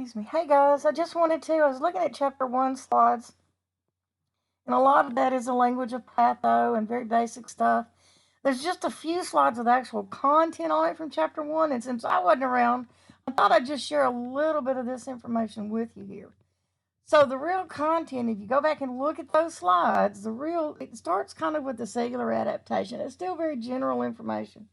Excuse me. Hey guys, I was looking at chapter 1 slides, and a lot of that is a language of patho and very basic stuff. There's just a few slides with actual content on it from chapter 1, and since I wasn't around, I thought I'd just share a little bit of this information with you here. So the real content, if you go back and look at those slides, it starts kind of with the cellular adaptation. It's still very general information.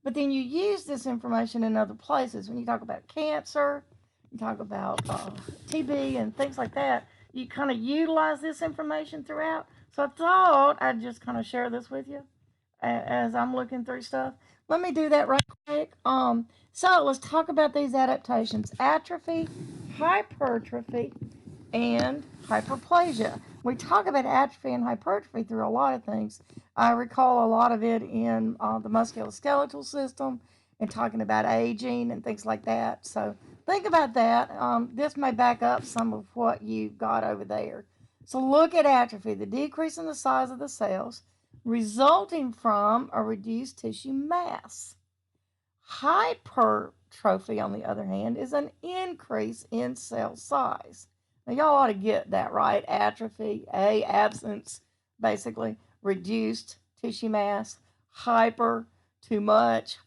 But then you use this information in other places. When you talk about cancer, you talk about TB and things like that, you kind of utilize this information throughout. So I thought I'd just kind of share this with you as I'm looking through stuff. Let me do that right quick. So let's talk about these adaptations: atrophy, hypertrophy, and hyperplasia. We talk about atrophy and hypertrophy through a lot of things. I recall a lot of it in the musculoskeletal system and talking about aging and things like that. So think about that. This may back up some of what you got over there. So look at atrophy, the decrease in the size of the cells resulting from a reduced tissue mass. Hypertrophy, on the other hand, is an increase in cell size. Now, y'all ought to get that, right? Atrophy, absence, basically, reduced tissue mass. Hyper, too much.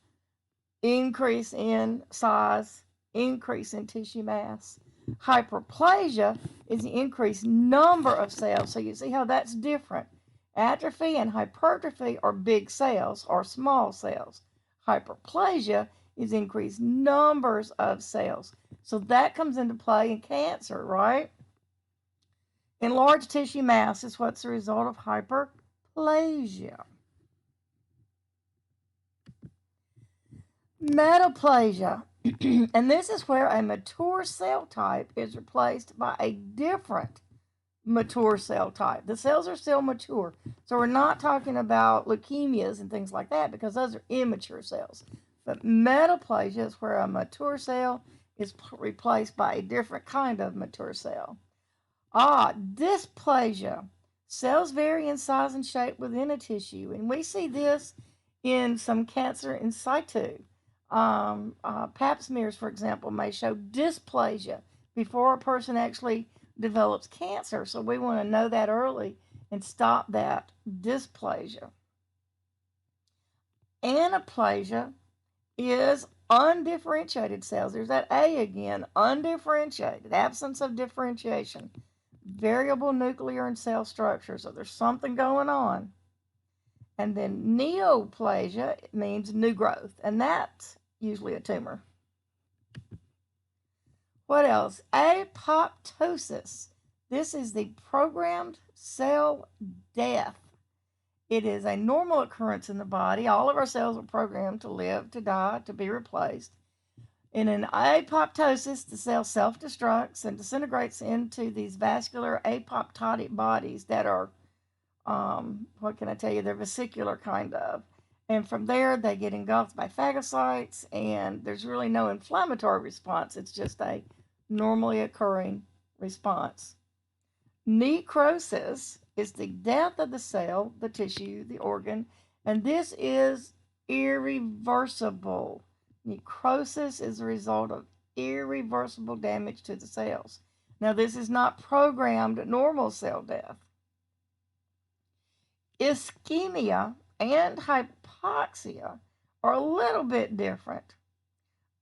Increase in size, increase in tissue mass. Hyperplasia is the increased number of cells. So you see how that's different. Atrophy and hypertrophy are big cells or small cells. Hyperplasia is increased numbers of cells. So that comes into play in cancer, right? Enlarged tissue mass is what's the result of hyperplasia. Metaplasia, and this is where a mature cell type is replaced by a different mature cell type. The cells are still mature. So we're not talking about leukemias and things like that because those are immature cells. But metaplasia is where a mature cell is replaced by a different kind of mature cell. Dysplasia. Cells vary in size and shape within a tissue, and we see this in some cancer in situ. Pap smears, for example, may show dysplasia before a person actually develops cancer. So we want to know that early and stop that dysplasia. Anaplasia is undifferentiated cells. There's that A again, undifferentiated, absence of differentiation, variable nuclear and cell structure. So there's something going on. And then neoplasia means new growth, and that's usually a tumor. What else? Apoptosis. This is the programmed cell death. It is a normal occurrence in the body. All of our cells are programmed to live, to die, to be replaced. In an apoptosis, the cell self-destructs and disintegrates into these vascular apoptotic bodies that are, what can I tell you, they're vesicular kind of. And from there, they get engulfed by phagocytes, and there's really no inflammatory response. It's just a normally occurring response. Necrosis is the death of the cell, the tissue, the organ, and this is irreversible. Necrosis is a result of irreversible damage to the cells. Now, this is not programmed normal cell death. Ischemia and hypoxia are a little bit different.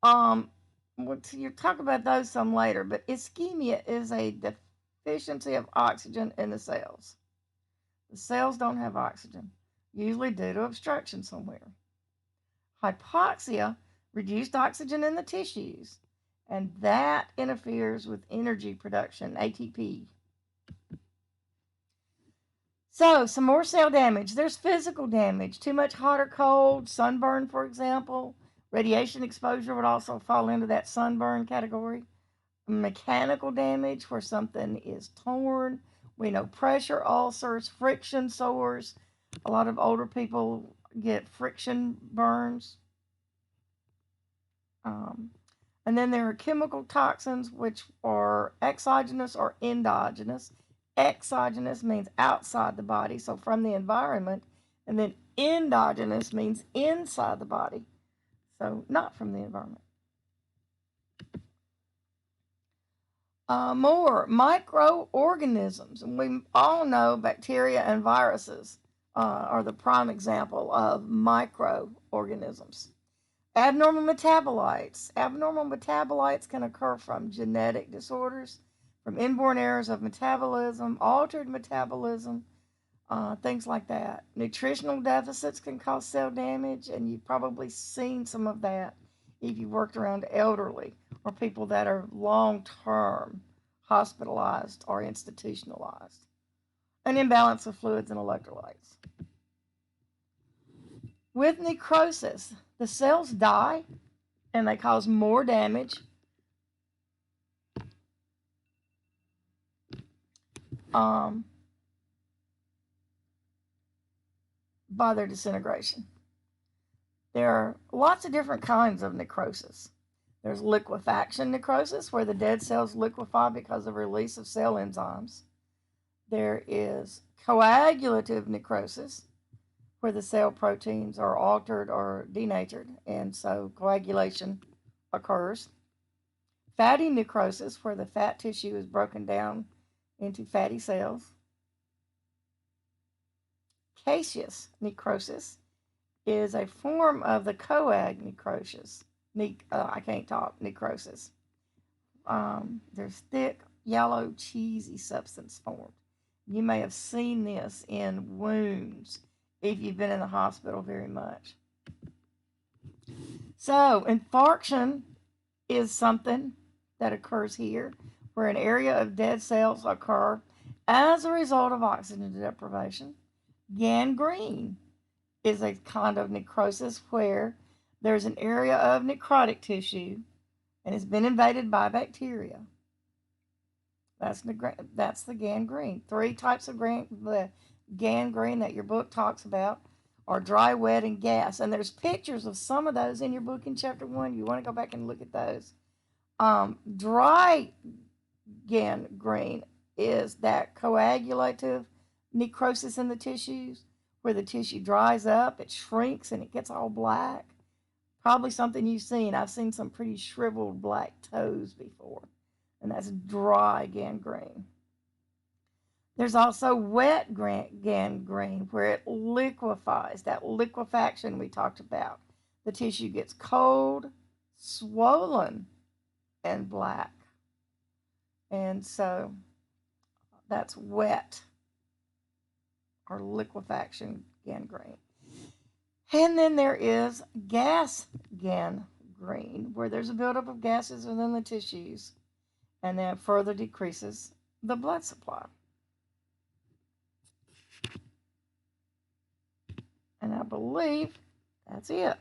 You'll talk about those some later, but ischemia is a deficiency of oxygen in the cells. The cells don't have oxygen, usually due to obstruction somewhere. Hypoxia, reduced oxygen in the tissues, and that interferes with energy production, ATP. So, some more cell damage. There's physical damage, too much hot or cold, sunburn, for example. Radiation exposure would also fall into that sunburn category. Mechanical damage, where something is torn. We know pressure ulcers, friction sores. A lot of older people get friction burns. And then there are chemical toxins, which are exogenous or endogenous. Exogenous means outside the body, so from the environment. And then endogenous means inside the body, so not from the environment. More microorganisms. And we all know bacteria and viruses are the prime example of microorganisms. Abnormal metabolites. Abnormal metabolites can occur from genetic disorders, from inborn errors of metabolism, altered metabolism, things like that. Nutritional deficits can cause cell damage, and you've probably seen some of that if you've worked around elderly or people that are long term hospitalized or institutionalized. An imbalance of fluids and electrolytes. With necrosis, the cells die and they cause more damage by their disintegration. There are lots of different kinds of necrosis. There's liquefaction necrosis, where the dead cells liquefy because of release of cell enzymes. There is coagulative necrosis, where the cell proteins are altered or denatured, and so coagulation occurs. Fatty necrosis, where the fat tissue is broken down into fatty cells. Caseous necrosis is a form of the coag necrosis. I can't talk, necrosis. There's thick, yellow, cheesy substance formed. You may have seen this in wounds if you've been in the hospital very much. So, infarction is something that occurs here, where an area of dead cells occur as a result of oxygen deprivation. Gangrene is a kind of necrosis where there's an area of necrotic tissue and it's been invaded by bacteria. That's the gangrene. 3 types of the gangrene that your book talks about are dry, wet, and gas. And there's pictures of some of those in your book in chapter 1. You want to go back and look at those. Dry gangrene is that coagulative necrosis in the tissues, where the tissue dries up, it shrinks, and it gets all black. Probably something you've seen. I've seen some pretty shriveled black toes before, and that's dry gangrene. There's also wet gangrene, where it liquefies, that liquefaction we talked about. The tissue gets cold, swollen, and black. And so that's wet or liquefaction gangrene. And then there is gas gangrene, where there's a buildup of gases within the tissues, and that further decreases the blood supply. And I believe that's it.